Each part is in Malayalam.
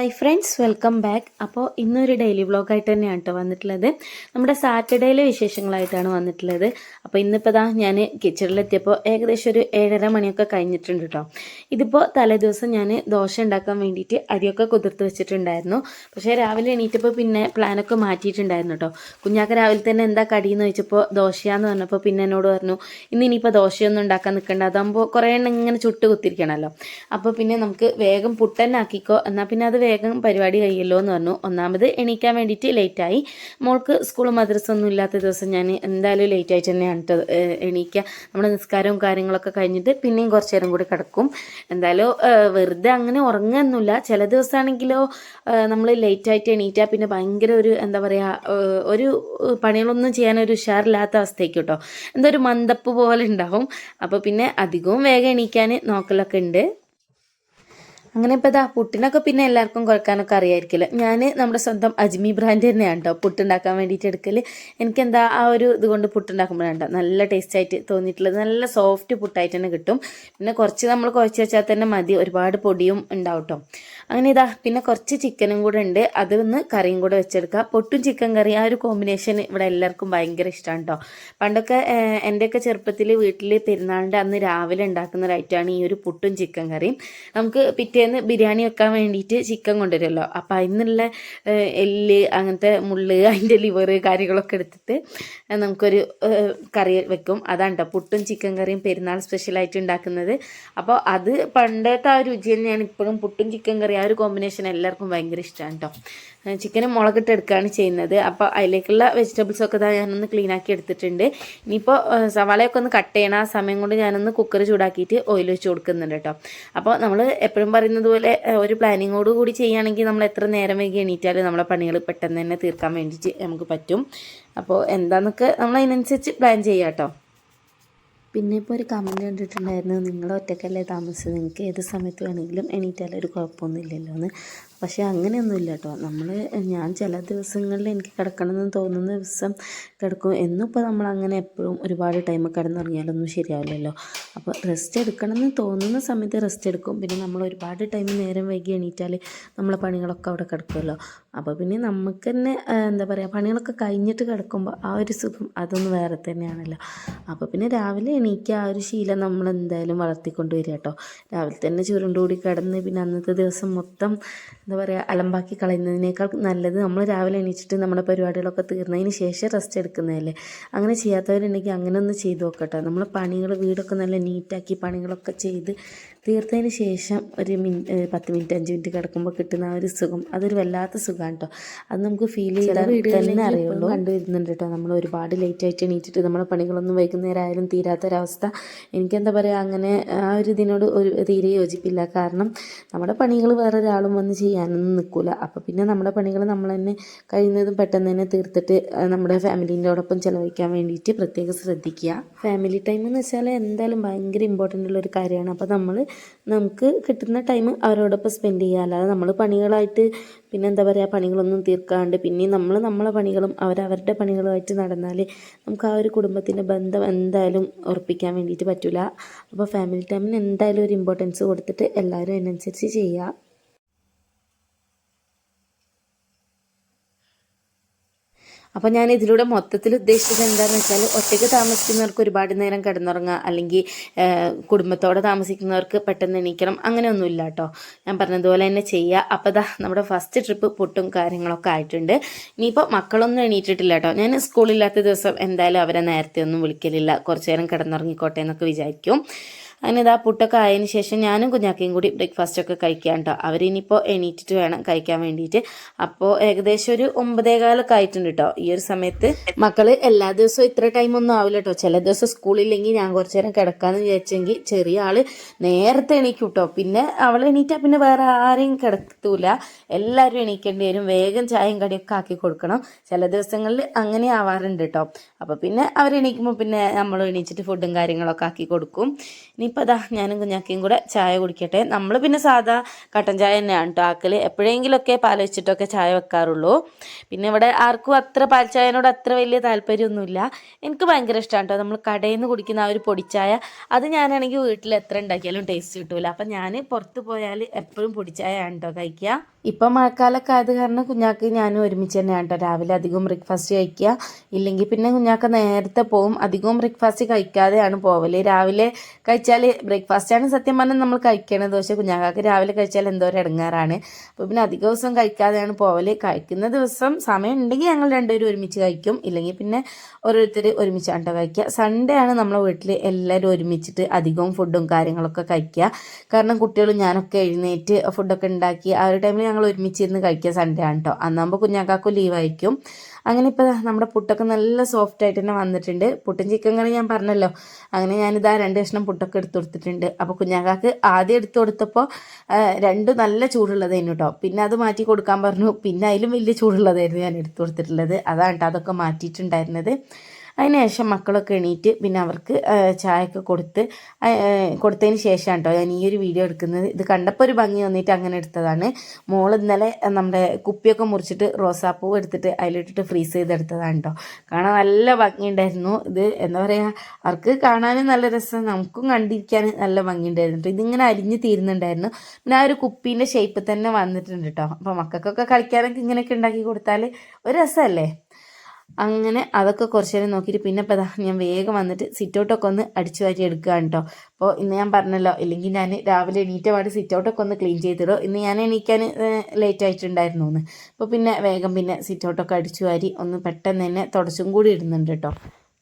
Hi friends, welcome back. അപ്പോൾ ഇന്നൊരു ഡെയിലി വ്ളോഗായിട്ട് തന്നെയാണ് കേട്ടോ വന്നിട്ടുള്ളത്. നമ്മുടെ സാറ്റർഡേയിലെ വിശേഷങ്ങളായിട്ടാണ് വന്നിട്ടുള്ളത്. അപ്പോൾ ഇന്നിപ്പോൾ ഞാൻ കിച്ചണിലെത്തിയപ്പോൾ ഏകദേശം ഒരു 7:30 മണിയൊക്കെ കഴിഞ്ഞിട്ടുണ്ട് കേട്ടോ. ഇതിപ്പോൾ തലേദിവസം ഞാൻ ദോശ ഉണ്ടാക്കാൻ വേണ്ടിയിട്ട് അരിയൊക്കെ കുതിർത്ത് വെച്ചിട്ടുണ്ടായിരുന്നു. പക്ഷേ രാവിലെ എണീറ്റപ്പോൾ പിന്നെ പ്ലാനൊക്കെ മാറ്റിയിട്ടുണ്ടായിരുന്നു കേട്ടോ. കുഞ്ഞാക്ക രാവിലെ തന്നെ എന്താ കടിയെന്ന് ചോദിച്ചപ്പോൾ ദോശയാന്ന് പറഞ്ഞപ്പോൾ പിന്നെ എന്നോട് പറഞ്ഞു, ഇനിയിപ്പോൾ ദോശയൊന്നും ഉണ്ടാക്കാൻ നിൽക്കണ്ട, അതാകുമ്പോൾ കുറേ എണ്ണം ഇങ്ങനെ ചുട്ട് കുത്തിരിക്കണമല്ലോ. അപ്പോൾ പിന്നെ നമുക്ക് വേഗം പുട്ടന്നെ ആക്കിക്കോ, എന്നാൽ പിന്നെ അത് വേഗം പരിപാടി കഴിയല്ലോ എന്ന് പറഞ്ഞു. ഒന്നാമത് എണീക്കാൻ വേണ്ടിയിട്ട് ലേറ്റായി. മോൾക്ക് സ്കൂൾ മദ്രസ ഒന്നും ഇല്ലാത്ത ദിവസം ഞാൻ എന്തായാലും ലേറ്റായിട്ട് തന്നെയാണ് എണീക്കുക. നമ്മുടെ നിസ്കാരവും കാര്യങ്ങളൊക്കെ കഴിഞ്ഞിട്ട് പിന്നെയും കുറച്ച് നേരം കൂടി കിടക്കും. എന്തായാലും വെറുതെ അങ്ങനെ ഉറങ്ങുന്നില്ല. ചില ദിവസമാണെങ്കിലോ നമ്മൾ ലേറ്റായിട്ട് എണീറ്റാൽ പിന്നെ ഭയങ്കര ഒരു എന്താ പറയുക, ഒരു പണികളൊന്നും ചെയ്യാനൊരു ഉഷാറില്ലാത്ത അവസ്ഥയ്ക്ക് കേട്ടോ, എന്തോ ഒരു മന്ദപ്പ് പോലെ ഉണ്ടാവും. അപ്പോൾ പിന്നെ അധികവും വേഗം എണീക്കാൻ നോക്കലൊക്കെ ഉണ്ട്. അങ്ങനെ ഇപ്പോൾ പുട്ടിനൊക്കെ പിന്നെ എല്ലാവർക്കും കുഴക്കാനൊക്കെ അറിയായിരിക്കില്ല. ഞാൻ നമ്മുടെ സ്വന്തം അജ്മി ബ്രാൻഡ് തന്നെയാണ് കേട്ടോ പുട്ടുണ്ടാക്കാൻ വേണ്ടിയിട്ട് എടുക്കൽ. എനിക്കെന്താ ആ ഒരു ഇതുകൊണ്ട് പുട്ടുണ്ടാക്കുമ്പോഴാണ് നല്ല ടേസ്റ്റായിട്ട് തോന്നിയിട്ടുള്ളത്. നല്ല സോഫ്റ്റ് പുട്ടായിട്ട് തന്നെ കിട്ടും. പിന്നെ കുറച്ച് നമ്മൾ കുഴച്ച് വെച്ചാൽ തന്നെ മതി, ഒരുപാട് പൊടിയും ഉണ്ടാവും കേട്ടോ. അങ്ങനെ പിന്നെ കുറച്ച് ചിക്കനും കൂടെ ഉണ്ട്, അതൊന്ന് കറിയും കൂടെ വെച്ചെടുക്കുക. പൊട്ടും ചിക്കൻ കറി ആ ഒരു കോമ്പിനേഷൻ ഇവിടെ എല്ലാവർക്കും ഭയങ്കര ഇഷ്ടമാണ് കേട്ടോ. പണ്ടൊക്കെ എൻ്റെയൊക്കെ ചെറുപ്പത്തിൽ വീട്ടിൽ പെരുന്നാളിൻ്റെ അന്ന് രാവിലെ ഉണ്ടാക്കുന്ന ഒരു ഐറ്റമാണ് ഈ ഒരു പുട്ടും ചിക്കൻ കറിയും. നമുക്ക് പിറ്റേന്ന് ബിരിയാണി വെക്കാൻ വേണ്ടിയിട്ട് ചിക്കൻ കൊണ്ടുവരുമല്ലോ, അപ്പോൾ അതിനുള്ള എല്ല് അങ്ങനത്തെ മുള്ള് അതിൻ്റെ ലിവർ കാര്യങ്ങളൊക്കെ എടുത്തിട്ട് നമുക്കൊരു കറി വെക്കും. അതാണ് കേട്ടോ പുട്ടും ചിക്കൻ കറിയും പെരുന്നാൾ സ്പെഷ്യലായിട്ട് ഉണ്ടാക്കുന്നത്. അപ്പോൾ അത് പണ്ടത്തെ ആ രുചി തന്നെയാണ് ഇപ്പോഴും. പുട്ടും ചിക്കൻ കറി ആ ഒരു കോമ്പിനേഷൻ എല്ലാവർക്കും ഭയങ്കര ഇഷ്ടമാണ് കേട്ടോ. ചിക്കന് മുളകിട്ട് എടുക്കുകയാണ് ചെയ്യുന്നത്. അപ്പോൾ അതിലേക്കുള്ള വെജിറ്റബിൾസൊക്കെ ഞാനൊന്ന് ക്ലീനാക്കി എടുത്തിട്ടുണ്ട്. ഇനിയിപ്പോൾ സവാളയൊക്കെ ഒന്ന് കട്ട് ചെയ്യണം. ആ സമയം കൊണ്ട് ഞാനൊന്ന് കുക്കർ ചൂടാക്കിയിട്ട് ഓയിൽ വെച്ച് കൊടുക്കുന്നുണ്ട് കേട്ടോ. അപ്പോൾ നമ്മൾ എപ്പോഴും പറയുന്നത് പോലെ ഒരു പ്ലാനിങ്ങോട് കൂടി ചെയ്യുകയാണെങ്കിൽ നമ്മൾ എത്ര നേരം വൈകി എണീറ്റാലും നമ്മളെ പണികൾ പെട്ടെന്ന് തന്നെ തീർക്കാൻ വേണ്ടിയിട്ട് നമുക്ക് പറ്റും. അപ്പോൾ എന്താണെന്നൊക്കെ നമ്മൾ അതിനനുസരിച്ച് പ്ലാൻ ചെയ്യാം കേട്ടോ. പിന്നെ ഇപ്പോൾ ഒരു കമൻറ്റ് കണ്ടിട്ടുണ്ടായിരുന്നു, നിങ്ങൾ ഒറ്റക്കല്ലേ താമസിച്ചത്, നിങ്ങൾക്ക് ഏത് സമയത്ത് വേണമെങ്കിലും എണീറ്റാലും ഒരു കുഴപ്പമൊന്നും ഇല്ലല്ലോ എന്ന്. പക്ഷേ അങ്ങനെയൊന്നുമില്ല കേട്ടോ. ഞാൻ ചില ദിവസങ്ങളിൽ എനിക്ക് കിടക്കണമെന്ന് തോന്നുന്ന ദിവസം കിടക്കും. എന്നിപ്പോൾ നമ്മളങ്ങനെ എപ്പോഴും ഒരുപാട് ടൈം കിടന്നുറങ്ങിയാലൊന്നും ശരിയാവില്ലല്ലോ. അപ്പോൾ റെസ്റ്റ് എടുക്കണമെന്ന് തോന്നുന്ന സമയത്ത് റെസ്റ്റ് എടുക്കും. പിന്നെ നമ്മൾ ഒരുപാട് ടൈം നേരം വൈകി എണീറ്റാൽ നമ്മളെ പണികളൊക്കെ അവിടെ കിടക്കുമല്ലോ. അപ്പോൾ പിന്നെ നമുക്ക് തന്നെ എന്താ പറയുക, പണികളൊക്കെ കഴിഞ്ഞിട്ട് കിടക്കുമ്പോൾ ആ ഒരു സുഖം അതൊന്നും വേറെ തന്നെയാണല്ലോ. അപ്പോൾ പിന്നെ രാവിലെ എണീക്കുക ആ ഒരു ശീലം നമ്മൾ എന്തായാലും വളർത്തിക്കൊണ്ട് വരിക കേട്ടോ. രാവിലെ തന്നെ ചുരുണ്ടുകൂടി കിടന്ന് പിന്നെ അന്നത്തെ ദിവസം മൊത്തം എന്താ പറയുക അലമ്പാക്കി കളയുന്നതിനേക്കാൾ നല്ലത് നമ്മൾ രാവിലെ എണീച്ചിട്ട് നമ്മുടെ പരിപാടികളൊക്കെ തീർന്നതിന് ശേഷം റെസ്റ്റ് എടുക്കുന്നതല്ലേ. അങ്ങനെ ചെയ്യാത്തവരുണ്ടെങ്കിൽ അങ്ങനെ ഒന്ന് ചെയ്ത് നോക്കട്ടെ. നമ്മൾ പണികൾ വീടൊക്കെ നല്ല നീറ്റാക്കി പണികളൊക്കെ ചെയ്ത് തീർത്തതിന് ശേഷം ഒരു 10 മിനിറ്റ് 5 മിനിറ്റ് കിടക്കുമ്പോൾ കിട്ടുന്ന ആ ഒരു സുഖം അതൊരു വല്ലാത്ത സുഖമാണ് കേട്ടോ. അത് നമുക്ക് ഫീൽ ചെയ്താൽ തന്നെ അറിയുള്ളൂ. കണ്ടുവരുന്നുണ്ട് കേട്ടോ. നമ്മൾ ഒരുപാട് ലേറ്റായിട്ട് എണീറ്റിട്ട് നമ്മുടെ പണികളൊന്നും വൈകുന്നേരം ആയാലും തീരാത്തൊരവസ്ഥ. എനിക്കെന്താ പറയുക, അങ്ങനെ ആ ഒരു ഇതിനോട് തീരെ യോജിപ്പില്ല. കാരണം നമ്മുടെ പണികൾ വേറെ ഒരാളും വന്ന് ചെയ്യാനൊന്നും നിൽക്കില്ല. അപ്പോൾ പിന്നെ നമ്മുടെ പണികൾ നമ്മൾ തന്നെ കഴിയുന്നതും പെട്ടെന്ന് തന്നെ തീർത്തിട്ട് നമ്മുടെ ഫാമിലീൻ്റെയോടൊപ്പം ചിലവഴിക്കാൻ വേണ്ടിയിട്ട് പ്രത്യേകം ശ്രദ്ധിക്കുക. ഫാമിലി ടൈം എന്ന് വെച്ചാൽ എന്തായാലും ഭയങ്കര ഇമ്പോർട്ടൻ്റ് ഉള്ളൊരു കാര്യമാണ്. അപ്പോൾ നമുക്ക് കിട്ടുന്ന ടൈം അവരോടൊപ്പം സ്പെൻഡ് ചെയ്യുക. അല്ലാതെ നമ്മൾ പണികളായിട്ട് പിന്നെ എന്താ പറയുക പണികളൊന്നും തീർക്കാണ്ട് പിന്നെ നമ്മളെ പണികളും അവരവരുടെ പണികളുമായിട്ട് നടന്നാൽ നമുക്ക് ആ ഒരു കുടുംബത്തിൻ്റെ ബന്ധം എന്തായാലും ഉറപ്പിക്കാൻ വേണ്ടിയിട്ട് പറ്റില്ല. അപ്പോൾ ഫാമിലി ടൈമിന് എന്തായാലും ഒരു ഇമ്പോർട്ടൻസ് കൊടുത്തിട്ട് എല്ലാവരും അതിനനുസരിച്ച് ചെയ്യുക. അപ്പോൾ ഞാൻ ഇതിലൂടെ മൊത്തത്തിൽ ഉദ്ദേശിച്ചത് എന്താണെന്ന് വെച്ചാൽ, ഒറ്റയ്ക്ക് താമസിക്കുന്നവർക്ക് ഒരുപാട് നേരം കിടന്നുറങ്ങുക, അല്ലെങ്കിൽ കുടുംബത്തോടെ താമസിക്കുന്നവർക്ക് പെട്ടെന്ന് എണീക്കണം, അങ്ങനെയൊന്നുമില്ല കേട്ടോ. ഞാൻ പറഞ്ഞതുപോലെ തന്നെ ചെയ്യുക. അപ്പോൾ നമ്മുടെ ഫസ്റ്റ് ട്രിപ്പ് പുട്ടും കാര്യങ്ങളൊക്കെ ആയിട്ടുണ്ട്. ഇനിയിപ്പോൾ മക്കളൊന്നും എണീറ്റിട്ടില്ല കേട്ടോ. ഞാൻ സ്കൂളില്ലാത്ത ദിവസം എന്തായാലും അവരെ നേരത്തെ ഒന്നും വിളിക്കലില്ല, കുറച്ച് നേരം കിടന്നുറങ്ങിക്കോട്ടെ എന്നൊക്കെ വിചാരിക്കും. അങ്ങനെ പുട്ടൊക്കെ ആയതിന് ശേഷം ഞാനും കുഞ്ഞാക്കയും കൂടി ബ്രേക്ക്ഫാസ്റ്റൊക്കെ കഴിക്കാൻ കേട്ടോ. അവരിനിപ്പോൾ എണീറ്റിട്ട് വേണം കഴിക്കാൻ വേണ്ടിയിട്ട്. അപ്പോൾ ഏകദേശം ഒരു 9:15 ആയിട്ടുണ്ട് കേട്ടോ. ഈ ഒരു സമയത്ത് മക്കൾ എല്ലാ ദിവസവും ഇത്ര ടൈമൊന്നും ആവില്ല കേട്ടോ. ചില ദിവസം സ്കൂളില്ലെങ്കിൽ ഞാൻ കുറച്ച് നേരം കിടക്കാമെന്ന് വിചാരിച്ചെങ്കിൽ ചെറിയ ആൾ നേരത്തെ എണീക്കും കേട്ടോ. പിന്നെ അവൾ എണീറ്റാൽ പിന്നെ വേറെ ആരെയും കിടത്തൂല, എല്ലാവരും എണീക്കേണ്ടി വരും. വേഗം ചായയും കടിയൊക്കെ ആക്കി കൊടുക്കണം. ചില ദിവസങ്ങളിൽ അങ്ങനെ ആവാറുണ്ട് കേട്ടോ. അപ്പോൾ പിന്നെ അവരെണീക്കുമ്പോൾ പിന്നെ നമ്മൾ എണീച്ചിട്ട് ഫുഡും കാര്യങ്ങളൊക്കെ ആക്കി കൊടുക്കും. ഇനിയിപ്പോൾ ഞാനും കുഞ്ഞാക്കയും കൂടെ ചായ കുടിക്കട്ടെ. നമ്മൾ പിന്നെ സാധാ കട്ടൻ ചായ തന്നെയാണ് കേട്ടോ ആക്കൽ. എപ്പോഴെങ്കിലുമൊക്കെ പാൽ വെച്ചിട്ടൊക്കെ ചായ വെക്കാറുള്ളൂ. പിന്നെ ഇവിടെ ആർക്കും അത്ര പാൽ ചായനോട് അത്ര വലിയ താല്പര്യമൊന്നുമില്ല. എനിക്ക് ഭയങ്കര ഇഷ്ടമാണ് കേട്ടോ നമ്മൾ കടയിൽ നിന്ന് കുടിക്കുന്ന ആ ഒരു പൊടിച്ചായ. അത് ഞാനാണെങ്കിൽ വീട്ടിൽ എത്ര ഉണ്ടാക്കിയാലും ടേസ്റ്റ് കിട്ടൂല. അപ്പം ഞാൻ പുറത്ത് പോയാൽ എപ്പോഴും പൊടിച്ചായ ആണ് കേട്ടോ കഴിക്കുക. ഇപ്പം മഴക്കാലമൊക്കെ ആയത് കാരണം കുഞ്ഞാക്ക് ഞാനും ഒരുമിച്ച് തന്നെയാണ് കേട്ടോ രാവിലെ അധികവും ബ്രേക്ക്ഫാസ്റ്റ് കഴിക്കുക. ഇല്ലെങ്കിൽ പിന്നെ കുഞ്ഞാക്ക നേരത്തെ പോവും. അധികവും ബ്രേക്ക്ഫാസ്റ്റ് കഴിക്കാതെയാണ് പോവല്. രാവിലെ കഴിച്ചാൽ ബ്രേക്ക്ഫാസ്റ്റാണ് സത്യം പറഞ്ഞാൽ നമ്മൾ കഴിക്കണത്. പക്ഷേ കുഞ്ഞാക്കാക്ക് രാവിലെ കഴിച്ചാൽ എന്തോ ഒരു ഇടങ്ങാറാണ്. അപ്പോൾ പിന്നെ അധിക ദിവസം കഴിക്കാതെയാണ് പോവല്. കഴിക്കുന്ന ദിവസം സമയം ഉണ്ടെങ്കിൽ ഞങ്ങൾ രണ്ടുപേരും ഒരുമിച്ച് കഴിക്കും. ഇല്ലെങ്കിൽ പിന്നെ ഓരോരുത്തർ ഒരുമിച്ചാണ് കഴിക്കുക. സൺഡേ ആണ് നമ്മളെ വീട്ടിൽ എല്ലാവരും ഒരുമിച്ചിട്ട് അധികവും ഫുഡും കാര്യങ്ങളൊക്കെ കഴിക്കുക. കാരണം കുട്ടികളും ഞാനൊക്കെ എഴുന്നേറ്റ് ഫുഡൊക്കെ ഉണ്ടാക്കി ആ ഒരു ടൈമിൽ ഞങ്ങൾ ഒരുമിച്ചിരുന്ന് കഴിക്കുക സൺഡേ ആണ് കേട്ടോ. അന്നാകുമ്പോൾ കുഞ്ഞാക്കാക്കും ലീവായിരിക്കും. അങ്ങനെ ഇപ്പോൾ നമ്മുടെ പുട്ടൊക്കെ നല്ല സോഫ്റ്റ് ആയിട്ട് തന്നെ വന്നിട്ടുണ്ട്. പുട്ടും ചിക്കൻ കറി ഞാൻ പറഞ്ഞല്ലോ. അങ്ങനെ ഞാനിതാ 2 കഷ്ണം പുട്ടൊക്കെ എടുത്ത് കൊടുത്തിട്ടുണ്ട്. അപ്പോൾ കുഞ്ഞാക്കാക്ക് ആദ്യം എടുത്ത് കൊടുത്തപ്പോൾ 2 നല്ല ചൂടുള്ളതായിരുന്നു കേട്ടോ. പിന്നെ അത് മാറ്റി കൊടുക്കാൻ പറഞ്ഞു. പിന്നെ അതിലും വലിയ ചൂടുള്ളതായിരുന്നു ഞാൻ എടുത്ത് കൊടുത്തിട്ടുള്ളത്. അതാണ് കേട്ടോ അതൊക്കെ മാറ്റിയിട്ടുണ്ടായിരുന്നത്. അതിനുശേഷം മക്കളൊക്കെ എണീറ്റ് പിന്നെ അവർക്ക് ചായയൊക്കെ കൊടുത്തതിന് ശേഷമാണ് കേട്ടോ ഞാൻ ഈ ഒരു വീഡിയോ എടുക്കുന്നത്. ഇത് കണ്ടപ്പോൾ ഒരു ഭംഗി തോന്നിയിട്ട് അങ്ങനെ എടുത്തതാണ്. മോൾ ഇന്നലെ നമ്മുടെ കുപ്പിയൊക്കെ മുറിച്ചിട്ട് റോസാപ്പൂ എടുത്തിട്ട് അതിലിട്ടിട്ട് ഫ്രീസ് ചെയ്തെടുത്തതാണ് കേട്ടോ. കാണാൻ നല്ല ഭംഗിയുണ്ടായിരുന്നു. ഇത് എന്താ പറയുക, അവർക്ക് കാണാനും നല്ല രസം, നമുക്കും കണ്ടിരിക്കാൻ നല്ല ഭംഗിയുണ്ടായിരുന്നു കേട്ടോ. ഇതിങ്ങനെ അരിഞ്ഞ് തീരുന്നുണ്ടായിരുന്നു. പിന്നെ ആ ഒരു കുപ്പീൻ്റെ ഷേപ്പ് തന്നെ വന്നിട്ടുണ്ട് കേട്ടോ. അപ്പോൾ മക്കൾക്കൊക്കെ കളിക്കാനൊക്കെ ഇങ്ങനെയൊക്കെ ഉണ്ടാക്കി കൊടുത്താൽ ഒരു രസമല്ലേ. അങ്ങനെ അതൊക്കെ കുറച്ച് നേരം നോക്കിയിട്ട് പിന്നെ ഇപ്പോൾ ഞാൻ വേഗം വന്നിട്ട് സിറ്റൗട്ടൊക്കെ ഒന്ന് അടിച്ചു വാരി എടുക്കുകയാണ് കേട്ടോ. അപ്പോൾ ഇന്ന് ഞാൻ പറഞ്ഞല്ലോ, ഇല്ലെങ്കിൽ ഞാൻ രാവിലെ എണീറ്റ പാട് സിറ്റൗട്ടൊക്കെ ഒന്ന് ക്ലീൻ ചെയ്തിടും. ഇന്ന് ഞാൻ എണീക്കാൻ ലേറ്റ് ആയിട്ടുണ്ടായിരുന്നു എന്ന്. അപ്പോൾ പിന്നെ വേഗം പിന്നെ സിറ്റൗട്ടൊക്കെ അടിച്ചു വാരി ഒന്ന് പെട്ടെന്ന് തന്നെ തുടച്ചും കൂടി ഇടുന്നുണ്ട് കേട്ടോ.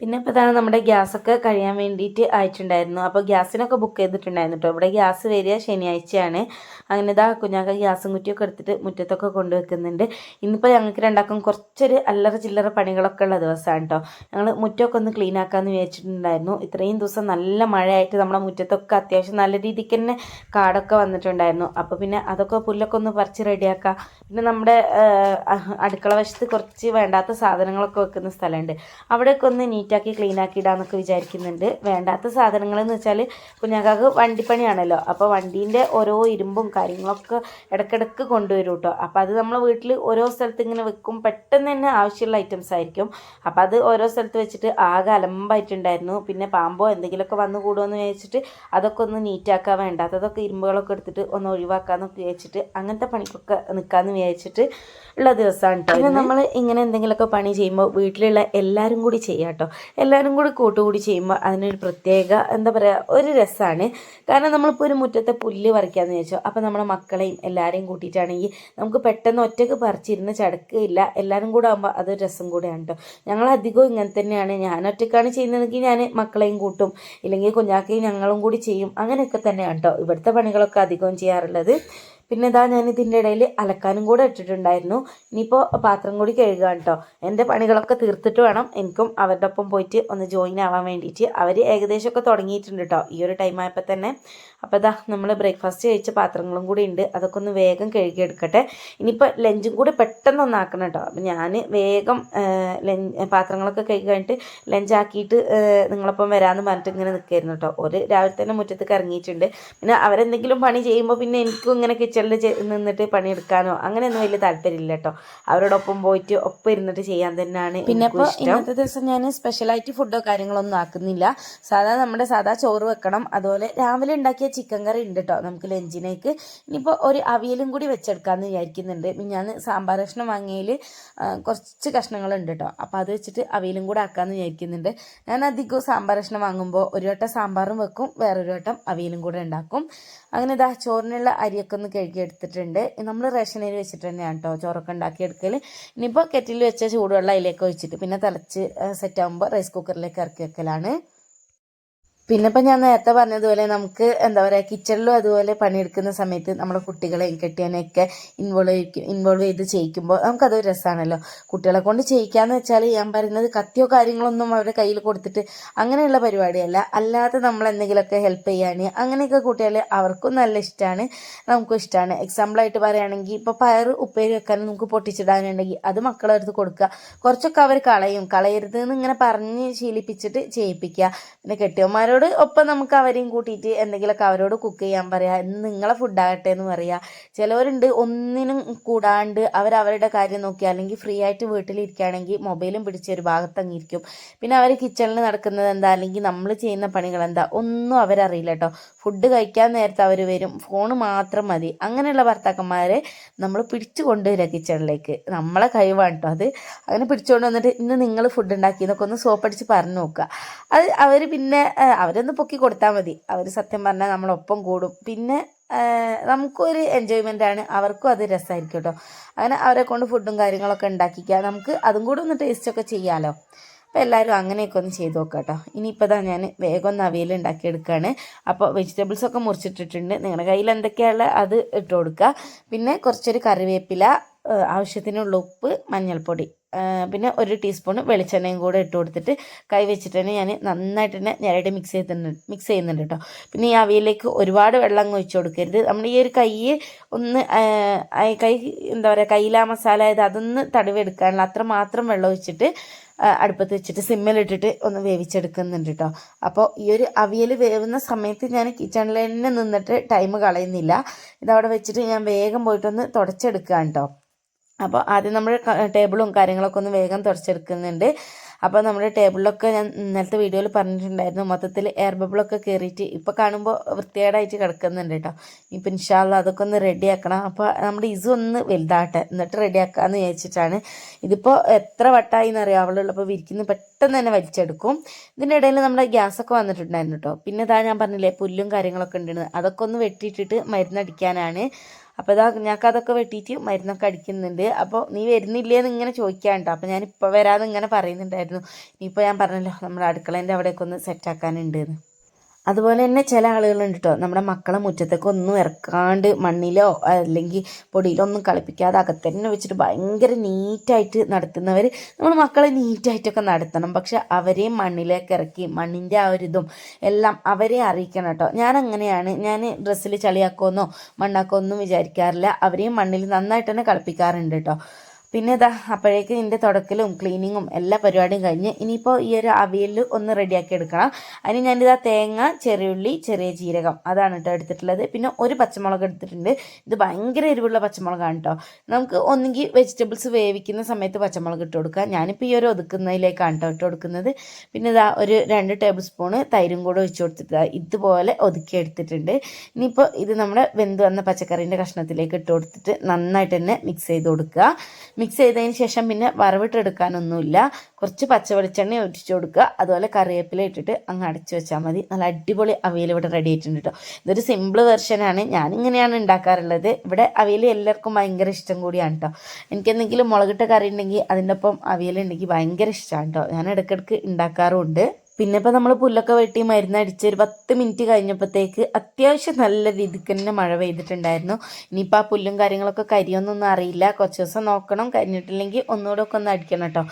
പിന്നെ ഇപ്പോൾ ഇതാണ് നമ്മുടെ ഗ്യാസൊക്കെ കഴിയാൻ വേണ്ടിയിട്ട് ആയിട്ടുണ്ടായിരുന്നു. അപ്പോൾ ഗ്യാസിനൊക്കെ ബുക്ക് ചെയ്തിട്ടുണ്ടായിരുന്നു കേട്ടോ. ഇവിടെ ഗ്യാസ് വരിക ശനിയാഴ്ചയാണ്. അങ്ങനെ ഇതാ കുഞ്ഞാക്ക ഗ്യാസും കുറ്റിയൊക്കെ എടുത്തിട്ട് മുറ്റത്തൊക്കെ കൊണ്ടുവെക്കുന്നുണ്ട്. ഇന്നിപ്പോൾ ഞങ്ങൾക്ക് രണ്ടാക്കും കുറച്ചൊരു അല്ലറ ചില്ലറ പണികളൊക്കെ ഉള്ള ദിവസമാണ് കേട്ടോ. ഞങ്ങൾ മുറ്റമൊക്കെ ഒന്ന് ക്ലീൻ ആക്കാമെന്ന് വിചാരിച്ചിട്ടുണ്ടായിരുന്നു. ഇത്രയും ദിവസം നല്ല മഴയായിട്ട് നമ്മുടെ മുറ്റത്തൊക്കെ അത്യാവശ്യം നല്ല രീതിക്ക് തന്നെ കാടൊക്കെ വന്നിട്ടുണ്ടായിരുന്നു. അപ്പോൾ പിന്നെ അതൊക്കെ പുല്ലൊക്കെ ഒന്ന് പറിച്ച് റെഡിയാക്കാം. പിന്നെ നമ്മുടെ അടുക്കള വശത്ത് കുറച്ച് വേണ്ടാത്ത സാധനങ്ങളൊക്കെ വെക്കുന്ന സ്ഥലമുണ്ട്. അവിടെയൊക്കെ ഒന്ന് നീറ്റാക്കി ക്ലീനാക്കി ഇടാമെന്നൊക്കെ വിചാരിക്കുന്നുണ്ട്. വേണ്ടാത്ത സാധനങ്ങളെന്ന് വെച്ചാൽ കുഞ്ഞാക്കാക്ക് വണ്ടിപ്പണിയാണല്ലോ. അപ്പോൾ വണ്ടീൻ്റെ ഓരോ ഇരുമ്പും കാര്യങ്ങളൊക്കെ ഇടയ്ക്കിടയ്ക്ക് കൊണ്ടുവരും കേട്ടോ. അപ്പോൾ അത് നമ്മളെ വീട്ടിൽ ഓരോ സ്ഥലത്ത് ഇങ്ങനെ വെക്കും. പെട്ടെന്ന് തന്നെ ആവശ്യമുള്ള ഐറ്റംസ് ആയിരിക്കും. അപ്പോൾ അത് ഓരോ സ്ഥലത്ത് വെച്ചിട്ട് ആകെ അലമ്പായിട്ടുണ്ടായിരുന്നു. പിന്നെ പാമ്പോ എന്തെങ്കിലുമൊക്കെ വന്നു കൂടുമെന്ന് വിചാരിച്ചിട്ട് അതൊക്കെ ഒന്ന് നീറ്റാക്കാൻ, വേണ്ടാത്തതൊക്കെ ഇരുമ്പുകളൊക്കെ എടുത്തിട്ട് ഒന്ന് ഒഴിവാക്കാമെന്നൊക്കെ വിചാരിച്ചിട്ട് അങ്ങനത്തെ പണിക്കൊക്കെ നിൽക്കാമെന്ന് വിചാരിച്ചിട്ട് ഉള്ള ദിവസമാണ് കേട്ടോ. പിന്നെ നമ്മൾ ഇങ്ങനെ എന്തെങ്കിലുമൊക്കെ പണി ചെയ്യുമ്പോൾ വീട്ടിലുള്ള എല്ലാവരും കൂടി ചെയ്യാം കേട്ടോ. എല്ലാവരും കൂടി കൂട്ടുകൂടി ചെയ്യുമ്പോൾ അതിനൊരു പ്രത്യേക എന്താ പറയുക ഒരു രസമാണ്. കാരണം നമ്മളിപ്പോൾ ഒരു മുറ്റത്തെ പുല്ല് പറിക്കാമെന്ന് വിചാരിച്ചോ, അപ്പോൾ നമ്മുടെ മക്കളെയും എല്ലാവരെയും കൂട്ടിയിട്ടാണെങ്കിൽ നമുക്ക് പെട്ടെന്ന് ഒറ്റയ്ക്ക് പറിച്ചിരുന്ന് ചടക്കുകയില്ല. എല്ലാവരും കൂടെ ആകുമ്പോൾ അതൊരു രസം കൂടെയാണ് കേട്ടോ. ഞങ്ങളധികവും ഇങ്ങനെ തന്നെയാണ്. ഞാൻ ഒറ്റയ്ക്കാണ് ചെയ്യുന്നതെങ്കിൽ ഞാൻ മക്കളെയും കൂട്ടും, ഇല്ലെങ്കിൽ കുഞ്ഞാക്കയും ഞങ്ങളും കൂടി ചെയ്യും. അങ്ങനെയൊക്കെ തന്നെയാണ് കേട്ടോ ഇവിടുത്തെ പണികളൊക്കെ അധികവും ചെയ്യാറുള്ളത്. പിന്നെ ഇതാ ഞാൻ ഇതിൻ്റെ ഇടയിൽ അലക്കാനും കൂടെ ഇട്ടിട്ടുണ്ടായിരുന്നു. ഇനിയിപ്പോൾ പാത്രം കൂടി കഴുകുകയാണ് കേട്ടോ. എൻ്റെ പണികളൊക്കെ തീർത്തിട്ട് വേണം എനിക്കും അവരുടെ ഒപ്പം പോയിട്ട് ഒന്ന് ജോയിൻ ആവാൻ വേണ്ടിയിട്ട്. അവർ ഏകദേശമൊക്കെ തുടങ്ങിയിട്ടുണ്ട് കേട്ടോ ഈ ഒരു ടൈം ആയപ്പോൾ തന്നെ. അപ്പോൾ ഇതാ നമ്മൾ ബ്രേക്ക്ഫാസ്റ്റ് കഴിച്ച പാത്രങ്ങളും കൂടി ഉണ്ട്. അതൊക്കെ ഒന്ന് വേഗം കഴുകിയെടുക്കട്ടെ. ഇനിയിപ്പോൾ ലഞ്ചും കൂടി പെട്ടെന്ന് ഒന്നാക്കണം കേട്ടോ. അപ്പോൾ ഞാൻ വേഗം പാത്രങ്ങളൊക്കെ കഴുകി കഴിഞ്ഞിട്ട് ലഞ്ചാക്കിയിട്ട് നിങ്ങളൊപ്പം വരാമെന്ന് പറഞ്ഞിട്ട് ഇങ്ങനെ നിൽക്കായിരുന്നു കേട്ടോ. ഒരു രാവിലെ തന്നെ മുറ്റത്തേക്ക് ഇറങ്ങിയിട്ടുണ്ട്. പിന്നെ അവരെന്തെങ്കിലും പണി ചെയ്യുമ്പോൾ പിന്നെ എനിക്കും ഇങ്ങനെ കിച്ചണിൽ നിന്നിട്ട് പണിയെടുക്കാനോ അങ്ങനെയൊന്നും വലിയ താല്പര്യമില്ല കേട്ടോ. അവരോടൊപ്പം പോയിട്ട് ഒപ്പം ഇരുന്നിട്ട് ചെയ്യാൻ തന്നെയാണ്. പിന്നെ ഇപ്പോൾ ഇന്നത്തെ ദിവസം ഞാൻ സ്പെഷ്യലായിട്ട് ഫുഡോ കാര്യങ്ങളൊന്നും ആക്കുന്നില്ല. നമ്മുടെ സാധാ ചോറ് വെക്കണം. അതുപോലെ രാവിലെ ഉണ്ടാക്കിയ ചിക്കൻ കറി ഉണ്ട് കേട്ടോ നമുക്ക് ലഞ്ചിനേക്ക്. ഇനിയിപ്പോൾ ഒരു അവിയലും കൂടി വെച്ചെടുക്കാമെന്ന് വിചാരിക്കുന്നുണ്ട്. ഞാൻ സാമ്പാർ കഷ്ണം വാങ്ങിയതിൽ കുറച്ച് കഷ്ണങ്ങളുണ്ട് കേട്ടോ. അപ്പോൾ അത് വെച്ചിട്ട് അവിയലും കൂടെ ആക്കാമെന്ന് വിചാരിക്കുന്നുണ്ട്. ഞാൻ അധികവും സാമ്പാർ കഷ്ണം വാങ്ങുമ്പോൾ ഒരു വട്ടം സാമ്പാറും വെക്കും, വേറൊരു വട്ടം അവിയലും കൂടെ ഉണ്ടാക്കും. അങ്ങനെ ഇതാ ചോറിനുള്ള അരിയൊക്കെ ഒന്ന് കഴുകി എടുത്തിട്ടുണ്ട്. നമ്മൾ റേഷൻ അരി വെച്ചിട്ട് തന്നെയാണ് കേട്ടോ ചോറൊക്കെ ഉണ്ടാക്കിയെടുക്കൽ. ഇനിയിപ്പോൾ കെറ്റിൽ വെച്ച ചൂടുവെള്ളം അതിലേക്ക് ഒഴിച്ചിട്ട് പിന്നെ തിളച്ച് സെറ്റാകുമ്പോൾ റൈസ് കുക്കറിലേക്ക് ഇറക്കി വെക്കലാണ്. പിന്നെ ഇപ്പം ഞാൻ നേരത്തെ പറഞ്ഞതുപോലെ നമുക്ക് എന്താ പറയുക കിച്ചണിലും അതുപോലെ പണിയെടുക്കുന്ന സമയത്ത് നമ്മുടെ കുട്ടികളെയും കെട്ടിയനെയൊക്കെ ഇൻവോൾവ് ചെയ്ത് ചെയ്യിക്കുമ്പോൾ നമുക്കതൊരു രസമാണല്ലോ. കുട്ടികളെ കൊണ്ട് ചെയ്യിക്കാന്ന് വെച്ചാൽ ഞാൻ പറയുന്നത് കത്തിയോ കാര്യങ്ങളൊന്നും അവരുടെ കയ്യിൽ കൊടുത്തിട്ട് അങ്ങനെയുള്ള പരിപാടിയല്ല. അല്ലാതെ നമ്മൾ എന്തെങ്കിലുമൊക്കെ ഹെൽപ്പ് ചെയ്യാൻ അങ്ങനെയൊക്കെ കൂട്ടിയാൽ അവർക്കും നല്ല ഇഷ്ടമാണ്, നമുക്കും ഇഷ്ടമാണ്. എക്സാമ്പിളായിട്ട് പറയുകയാണെങ്കിൽ ഇപ്പോൾ പയർ ഉപ്പേരി വെക്കാനും നമുക്ക് പൊട്ടിച്ചിടാനുണ്ടെങ്കിൽ അത് മക്കളെ അടുത്ത് കൊടുക്കുക. കുറച്ചൊക്കെ അവർ കളയരുത് എന്ന് ഇങ്ങനെ പറഞ്ഞ് ശീലിപ്പിച്ചിട്ട് ചെയ്യിപ്പിക്കുക. പിന്നെ കെട്ടിയന്മാരോട് ഒപ്പം നമുക്ക് അവരെയും കൂട്ടിയിട്ട് എന്തെങ്കിലുമൊക്കെ അവരോട് കുക്ക് ചെയ്യാൻ പറയാം. ഇന്ന് നിങ്ങളെ ഫുഡാകട്ടെ എന്ന് പറയാം. ചിലവരുണ്ട് ഒന്നിനും കൂടാണ്ട് അവരവരുടെ കാര്യം നോക്കി അല്ലെങ്കിൽ ഫ്രീ ആയിട്ട് വീട്ടിലിരിക്കുകയാണെങ്കിൽ മൊബൈലും പിടിച്ച് ഒരു ഭാഗത്തങ്ങിരിക്കും. പിന്നെ അവർ കിച്ചണിൽ നടക്കുന്നത് എന്താ അല്ലെങ്കിൽ നമ്മൾ ചെയ്യുന്ന പണികൾ എന്താ ഒന്നും അവരറിയില്ല കേട്ടോ. ഫുഡ് കഴിക്കാൻ നേരത്തെ അവർ വരും, ഫോണ് മാത്രം മതി. അങ്ങനെയുള്ള ഭർത്താക്കന്മാരെ നമ്മൾ പിടിച്ചു കൊണ്ടുവരിക കിച്ചണിലേക്ക്. നമ്മളെ കഴിവാണ് കേട്ടോ അത്. അങ്ങനെ പിടിച്ചുകൊണ്ട് വന്നിട്ട് ഇന്ന് നിങ്ങൾ ഫുഡ് ഉണ്ടാക്കി എന്നൊക്കെ ഒന്ന് സോപ്പടിച്ച് പറഞ്ഞു നോക്കുക. അത് അവർ പിന്നെ അവരൊന്ന് പൊക്കി കൊടുത്താൽ മതി. അവർ സത്യം പറഞ്ഞാൽ നമ്മളൊപ്പം കൂടും. പിന്നെ നമുക്കൊരു എൻജോയ്മെൻ്റ് ആണ്, അവർക്കും അത് രസമായിരിക്കും കേട്ടോ. അങ്ങനെ അവരെ കൊണ്ട് ഫുഡും കാര്യങ്ങളൊക്കെ ഉണ്ടാക്കിക്കുക, നമുക്ക് അതും കൂടെ ഒന്ന് ടേസ്റ്റൊക്കെ ചെയ്യാമല്ലോ. അപ്പോൾ എല്ലാവരും അങ്ങനെയൊക്കെ ഒന്ന് ചെയ്ത് നോക്കാം കേട്ടോ. ഇനിയിപ്പോൾ ഇതാ ഞാൻ വേഗം ഒന്ന് അവിയൽ ഉണ്ടാക്കിയെടുക്കുകയാണ്. അപ്പോൾ വെജിറ്റബിൾസൊക്കെ മുറിച്ചിട്ടിട്ടുണ്ട്. നിങ്ങളുടെ കയ്യിൽ എന്തൊക്കെയാണ് അത് ഇട്ട് കൊടുക്കുക. പിന്നെ കുറച്ചൊരു കറിവേപ്പില, ആവശ്യത്തിനുള്ള ഉപ്പ്, മഞ്ഞൾപ്പൊടി, പിന്നെ 1 ടീസ്പൂൺ വെളിച്ചെണ്ണയും കൂടെ ഇട്ട് കൊടുത്തിട്ട് കൈ വെച്ചിട്ട് തന്നെ ഞാൻ നന്നായിട്ട് തന്നെ ഞെരടി മിക്സ് ചെയ്യുന്നുണ്ട് കേട്ടോ. പിന്നെ ഈ അവിയലിലേക്ക് ഒരുപാട് വെള്ളം അങ്ങ് ഒഴിച്ച് കൊടുക്കരുത്. നമ്മൾ ഈ ഒരു കൈ ഒന്ന് കൈ എന്താ പറയുക, കയ്യിലാ മസാല ആയത് അതൊന്ന് തടവെടുക്കാനുള്ള അത്ര മാത്രം വെള്ളം ഒഴിച്ചിട്ട് അടുപ്പത്ത് വെച്ചിട്ട് സിമ്മിലിട്ടിട്ട് ഒന്ന് വേവിച്ചെടുക്കുന്നുണ്ട് കേട്ടോ. അപ്പോൾ ഈ ഒരു അവിയൽ വേവുന്ന സമയത്ത് ഞാൻ കിച്ചണിൽ തന്നെ നിന്നിട്ട് ടൈം കളയുന്നില്ല. ഇതവിടെ വെച്ചിട്ട് ഞാൻ വേഗം പോയിട്ടൊന്ന് തുടച്ചെടുക്കുകയാണ് കേട്ടോ. അപ്പോൾ ആദ്യം നമ്മൾ ടേബിളും കാര്യങ്ങളൊക്കെ ഒന്ന് വേഗം തുടച്ചെടുക്കുന്നുണ്ട്. അപ്പോൾ നമ്മുടെ ടേബിളിലൊക്കെ ഞാൻ ഇന്നലത്തെ വീഡിയോയിൽ പറഞ്ഞിട്ടുണ്ടായിരുന്നു, മൊത്തത്തിൽ എയർ ബബിളൊക്കെ കയറിയിട്ട് ഇപ്പോൾ കാണുമ്പോൾ വൃത്തികേടായിട്ട് കിടക്കുന്നുണ്ട് കേട്ടോ. ഇപ്പം ഇൻഷാ അല്ലാ അതൊക്കെ ഒന്ന് റെഡിയാക്കണം. അപ്പോൾ നമ്മുടെ ഒന്ന് വലുതാട്ടെ, എന്നിട്ട് റെഡിയാക്കാമെന്ന് വിചാരിച്ചിട്ടാണ്. ഇതിപ്പോൾ എത്ര വട്ടമായി എന്നറിയാം, അവളുള്ളപ്പോൾ വിരിക്കുന്ന പെട്ടെന്ന് തന്നെ വലിച്ചെടുക്കും. ഇതിൻ്റെ ഇടയിൽ നമ്മുടെ ഗ്യാസൊക്കെ വന്നിട്ടുണ്ടായിരുന്നു കേട്ടോ. പിന്നെ ഇതാ ഞാൻ പറഞ്ഞില്ലേ പുല്ലും കാര്യങ്ങളൊക്കെ ഉണ്ടെന്ന്, അതൊക്കെ ഒന്ന് വെട്ടിയിട്ടിട്ട് മരുന്നടിക്കാനാണ്. അപ്പോൾ ഇതാ ഞങ്ങൾക്ക് അതൊക്കെ വെട്ടിയിട്ട് മരുന്നൊക്കെ അടിക്കുന്നുണ്ട്. അപ്പോൾ നീ വരുന്നില്ലേന്ന് ഇങ്ങനെ ചോദിക്കാൻ കേട്ടോ. അപ്പോൾ ഞാനിപ്പോൾ വരാമെന്ന് ഇങ്ങനെ പറയുന്നുണ്ടായിരുന്നു. ഇനിയിപ്പോൾ ഞാൻ പറഞ്ഞല്ലോ നമ്മുടെ അടുക്കളേൻ്റെ അവിടെയൊക്കെ ഒന്ന് സെറ്റാക്കാനുണ്ടെന്ന്. അതുപോലെ തന്നെ ചില ആളുകളുണ്ട് കേട്ടോ, നമ്മുടെ മക്കളെ മുറ്റത്തേക്ക് ഒന്നും ഇറക്കാണ്ട് മണ്ണിലോ അല്ലെങ്കിൽ പൊടിയിലോ ഒന്നും കളിപ്പിക്കാതെ അകത്തന്നെ വെച്ചിട്ട് ഭയങ്കര നീറ്റായിട്ട് നടത്തുന്നവർ. നമ്മൾ മക്കളെ നീറ്റായിട്ടൊക്കെ നടത്തണം, പക്ഷെ അവരെയും മണ്ണിലേക്ക് ഇറക്കി മണ്ണിൻ്റെ ആ ഒരു ഇതും എല്ലാം അവരെ അറിയിക്കണം കേട്ടോ. ഞാൻ അങ്ങനെയാണ്, ഞാൻ ഡ്രസ്സിൽ ചളിയാക്കുമെന്നോ മണ്ണാക്കുമെന്നോ വിചാരിക്കാറില്ല. അവരെയും മണ്ണിൽ നന്നായിട്ട് തന്നെ കളിപ്പിക്കാറുണ്ട് കേട്ടോ. പിന്നെ ഇതാ അപ്പോഴേക്കും ഇതിൻ്റെ തുടക്കലും ക്ലീനിങ്ങും എല്ലാ പരിപാടിയും കഴിഞ്ഞ് ഇനിയിപ്പോൾ ഈ ഒരു അവിയൽ ഒന്ന് റെഡിയാക്കി എടുക്കണം. അതിന് ഞാനിതാ തേങ്ങ, ചെറിയുള്ളി, ചെറിയ ജീരകം അതാണ് കേട്ടോ എടുത്തിട്ടുള്ളത്. പിന്നെ 1 പച്ചമുളക് എടുത്തിട്ടുണ്ട്. ഇത് ഭയങ്കര എരിവുള്ള പച്ചമുളകാണ് കേട്ടോ. നമുക്ക് ഒന്നുകിൽ വെജിറ്റബിൾസ് വേവിക്കുന്ന സമയത്ത് പച്ചമുളക് ഇട്ട് കൊടുക്കുക. ഞാനിപ്പോൾ ഈ ഒരു ഒതുക്കുന്നതിലേക്കാണ് കേട്ടോ ഇട്ട് കൊടുക്കുന്നത്. പിന്നെ ഇതാ ഒരു 2 ടേബിൾ സ്പൂണ് തൈരും കൂടെ ഒഴിച്ച് കൊടുത്തിട്ട് ഇതുപോലെ ഒതുക്കി എടുത്തിട്ടുണ്ട്. ഇനിയിപ്പോൾ ഇത് നമ്മുടെ വെന്ത് വന്ന പച്ചക്കറീൻ്റെ കഷ്ണത്തിലേക്ക് ഇട്ട് കൊടുത്തിട്ട് നന്നായിട്ട് തന്നെ മിക്സ് ചെയ്ത് കൊടുക്കുക. മിക്സ് ചെയ്തതിന് ശേഷം പിന്നെ വറവിട്ടെടുക്കാനൊന്നുമില്ല, കുറച്ച് പച്ച വെളിച്ചെണ്ണ ഒഴിച്ച് കൊടുക്കുക. അതുപോലെ കറിവേപ്പില ഇട്ടിട്ട് അങ്ങ് അടച്ചു വെച്ചാൽ മതി. നല്ല അടിപൊളി അവിയൽ ഇവിടെ റെഡി ആയിട്ടുണ്ട് കേട്ടോ. ഇതൊരു സിമ്പിൾ വെർഷനാണ്, ഞാനിങ്ങനെയാണ് ഉണ്ടാക്കാറുള്ളത്. ഇവിടെ അവിയൽ എല്ലാവർക്കും ഭയങ്കര ഇഷ്ടം കൂടിയാണ് കേട്ടോ. എനിക്കെന്തെങ്കിലും മുളകിട്ട കറി ഉണ്ടെങ്കിൽ അതിൻ്റെ ഒപ്പം അവിയൽ ഉണ്ടെങ്കിൽ ഭയങ്കര ഇഷ്ടമാണ് കേട്ടോ. ഞാൻ ഇടയ്ക്കിടയ്ക്ക് ഉണ്ടാക്കാറുമുണ്ട്. പിന്നെ ഇപ്പോൾ നമ്മൾ പുല്ലൊക്കെ വെട്ടി മരുന്നടിച്ച് ഒരു 10 മിനിറ്റ് കഴിഞ്ഞപ്പോഴത്തേക്ക് അത്യാവശ്യം നല്ല രീതിക്ക് തന്നെ മഴ പെയ്തിട്ടുണ്ടായിരുന്നു. ഇനിയിപ്പോൾ ആ പുല്ലും കാര്യങ്ങളൊക്കെ കരിയൊന്നൊന്നും അറിയില്ല, കുറച്ച് ദിവസം നോക്കണം. കരിഞ്ഞിട്ടില്ലെങ്കിൽ ഒന്നുകൂടെ ഒക്കെ ഒന്ന് അടിക്കണം കേട്ടോ.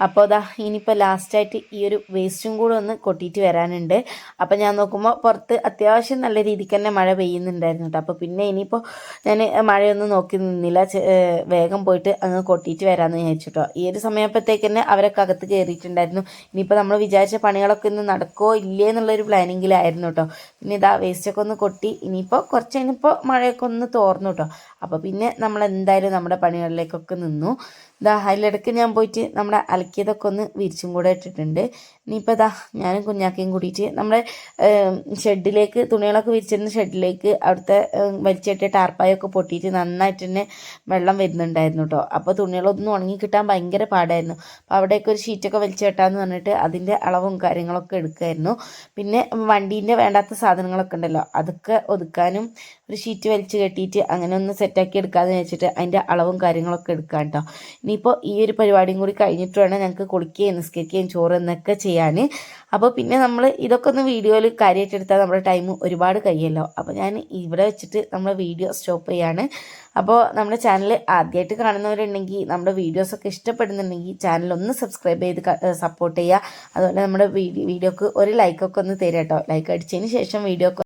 അപ്പോൾ അതാ ഇനിയിപ്പോൾ ലാസ്റ്റായിട്ട് ഈ ഒരു വേസ്റ്റും കൂടെ ഒന്ന് കൊട്ടിയിട്ട് വരാനുണ്ട്. അപ്പോൾ ഞാൻ നോക്കുമ്പോൾ പുറത്ത് അത്യാവശ്യം നല്ല രീതിക്ക് തന്നെ മഴ പെയ്യുന്നുണ്ടായിരുന്നു കേട്ടോ. അപ്പോൾ പിന്നെ ഇനിയിപ്പോൾ ഞാൻ മഴയൊന്നും നോക്കി നിന്നില്ല, വേഗം പോയിട്ട് അങ്ങ് കൊട്ടിയിട്ട് വരാമെന്ന് വിചാരിച്ചു കേട്ടോ. ഈ ഒരു സമയപ്പോഴത്തേക്ക് തന്നെ അവരൊക്കെ അകത്ത് കയറിയിട്ടുണ്ടായിരുന്നു. ഇനിയിപ്പോൾ നമ്മൾ വിചാരിച്ച പണികളൊക്കെ ഇന്ന് നടക്കുമോ ഇല്ലേ എന്നുള്ളൊരു പ്ലാനിങ്ങിലായിരുന്നു കേട്ടോ. പിന്നെ ഇതാ വേസ്റ്റൊക്കെ ഒന്ന് കൊട്ടി ഇനിയിപ്പോൾ കുറച്ച് കഴിഞ്ഞപ്പോൾ മഴയൊക്കെ ഒന്ന് തോർന്നു കേട്ടോ. അപ്പോൾ പിന്നെ നമ്മൾ എന്തായാലും നമ്മുടെ പണികളിലേക്കൊക്കെ നിന്നു. ഇതാ അതിലിടയ്ക്ക് ഞാൻ പോയിട്ട് നമ്മുടെ അലക്കിയതൊക്കെ ഒന്ന് വിരിച്ചും കൂടെ ഇട്ടിട്ടുണ്ട്. ഇനിയിപ്പോൾ ഇതാ ഞാനും കുഞ്ഞാക്കയും കൂടിയിട്ട് നമ്മുടെ ഷെഡിലേക്ക് തുണികളൊക്കെ വിരിച്ചിരുന്ന ഷെഡിലേക്ക് അവിടുത്തെ വലിച്ചിട്ട് ടാർപ്പായൊക്കെ പൊട്ടിയിട്ട് നന്നായിട്ട് തന്നെ വെള്ളം വരുന്നുണ്ടായിരുന്നു കേട്ടോ. അപ്പോൾ തുണികളൊന്നും ഉണങ്ങി കിട്ടാൻ ഭയങ്കര പാടായിരുന്നു. അപ്പോൾ അവിടെയൊക്കെ ഒരു ഷീറ്റൊക്കെ വലിച്ചു കെട്ടാമെന്ന് പറഞ്ഞിട്ട് അതിൻ്റെ അളവും കാര്യങ്ങളൊക്കെ എടുക്കുമായിരുന്നു. പിന്നെ വണ്ടീൻ്റെ വേണ്ടാത്ത സാധനങ്ങളൊക്കെ ഉണ്ടല്ലോ അതൊക്കെ ഒതുക്കാനും ഒരു ഷീറ്റ് വലിച്ച് കെട്ടിയിട്ട് അങ്ങനെ ഒന്ന് സെറ്റാക്കി എടുക്കാമെന്ന് വെച്ചിട്ട് അതിൻ്റെ അളവും കാര്യങ്ങളൊക്കെ എടുക്കാം കേട്ടോ. ഇനിയിപ്പോൾ ഈ ഒരു പരിപാടിയും കൂടി കഴിഞ്ഞിട്ട് വേണം ഞങ്ങൾക്ക് കുളിക്കുകയും നിസ്കരിക്കുകയും ചോറ് എന്നൊക്കെ ചെയ്യാൻ. അപ്പോൾ പിന്നെ നമ്മൾ ഇതൊക്കെ ഒന്ന് വീഡിയോയിൽ കാര്യമായിട്ട് എടുത്താൽ നമ്മുടെ ടൈം ഒരുപാട് കഴിയല്ലോ. അപ്പോൾ ഞാൻ ഇവിടെ വെച്ചിട്ട് നമ്മുടെ വീഡിയോ സ്റ്റോപ്പ് ചെയ്യാണ്. അപ്പോൾ നമ്മുടെ ചാനൽ ആദ്യമായിട്ട് കാണുന്നവരുണ്ടെങ്കിൽ നമ്മുടെ വീഡിയോസൊക്കെ ഇഷ്ടപ്പെടുന്നുണ്ടെങ്കിൽ ചാനൽ ഒന്ന് സബ്സ്ക്രൈബ് ചെയ്ത് സപ്പോർട്ട് ചെയ്യുക. അതുപോലെ നമ്മുടെ വീഡിയോക്ക് ഒരു ലൈക്കൊക്കെ ഒന്ന് തരാം കേട്ടോ. ലൈക്ക് അടിച്ചതിന് ശേഷം വീഡിയോ